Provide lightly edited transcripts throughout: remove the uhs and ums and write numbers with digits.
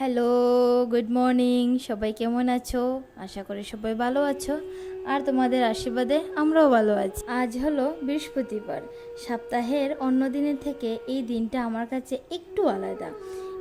Hello, good morning. সবাই কেমন আছো? আশা করি সবাই ভালো আছো, আর তোমাদের আশীর্বাদে আমরাও ভালো আছি। আজ হলো বৃহস্পতিবার। সপ্তাহের অন্য দিনের থেকে এই দিনটা আমার কাছে একটু আলাদা,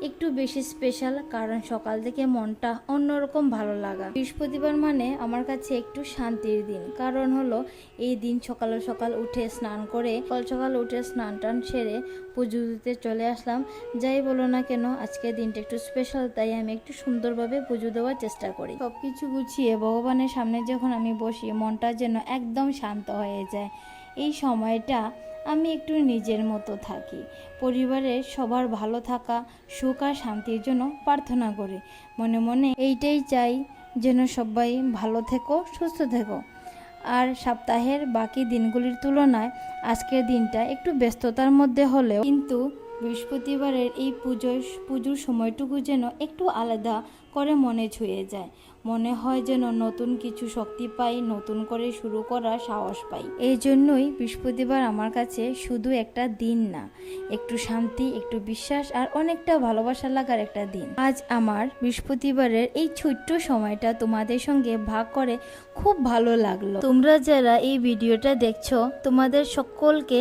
একটু বেশি স্পেশাল, কারণ সকাল থেকে মনটা অন্যরকম ভালো লাগা। বৃহস্পতিবার মানে আমার কাছে একটু শান্তির দিন, কারণ হলো এই দিন সকাল সকাল উঠে স্নান করে সকাল উঠে স্নান টান সেরে পুজো দিতে চলে আসলাম। যাই বলো না কেন, আজকের দিনটা একটু স্পেশাল, তাই আমি একটু সুন্দরভাবে পুজো দেওয়ার চেষ্টা করি। সবকিছু গুছিয়ে ভগবানের সামনে যখন আমি বসি, মনটা যেন একদম শান্ত হয়ে যায়। এই সময়টা আমি একটু নিজের মতো থাকি, পরিবারের সবার ভালো থাকা, সুখ আর শান্তির জন্য প্রার্থনা করি। মনে মনে এইটাই চাই, যেন সবাই ভালো থেকো, সুস্থ থেকো। আর সপ্তাহের বাকি দিনগুলির তুলনায় আজকের দিনটা একটু ব্যস্ততার মধ্যে হলেও কিন্তু বৃহস্পতিবারের এই পুজোর সময়টুকু যেন একটু আলাদা করে মনে ছুঁয়ে যায়। মনে হয় যেন নতুন কিছু শক্তি পাই, নতুন করে শুরু করার সাহস পাই। এই জন্যই বৃহস্পতিবার আমার কাছে শুধু একটা দিন না, একটু শান্তি, একটু বিশ্বাস আর অনেকটা ভালোবাসা লাগার একটা দিন। আজ আমার বৃহস্পতিবারের এই ছোট্ট সময়টা তোমাদের সঙ্গে ভাগ করে খুব ভালো লাগলো। তোমরা যারা এই ভিডিওটা দেখছো, তোমাদের সকলকে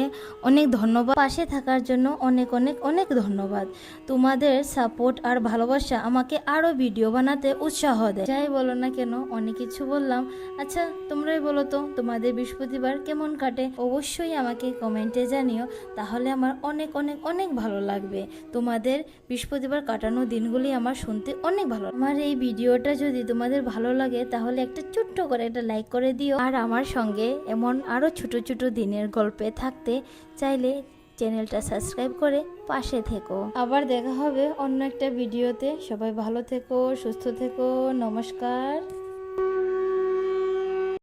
অনেক ধন্যবাদ। পাশে থাকার জন্য অনেক অনেক অনেক ধন্যবাদ। তোমাদের সাপোর্ট আর ভালোবাসা আমাকে আরো ভিডিও বানাতে উৎসাহ দেয়। যাই বলো না কেন, অনেক কিছু বললাম। আচ্ছা, তোমরাই বলো তো তোমাদের বৃহস্পতিবার কেমন কাটে? অবশ্যই আমাকে কমেন্টে জানিও, তাহলে আমার অনেক অনেক অনেক ভালো লাগবে। তোমাদের বৃহস্পতিবার কাটানো দিনগুলি আমার শুনতে অনেক ভালো। আমার এই ভিডিওটা যদি তোমাদের ভালো লাগে, তাহলে একটা ছোট্ট করে একটা লাইক করে দিও। আর আমার সঙ্গে এমন আরো ছোট ছোট দিনের গল্পে থাকতে চাইলে চ্যানেলটা সাবস্ক্রাইব করে পাশে থেকো। আবার দেখা হবে অন্য একটা ভিডিওতে। সবাই ভালো থেকো, সুস্থ থেকো। নমস্কার।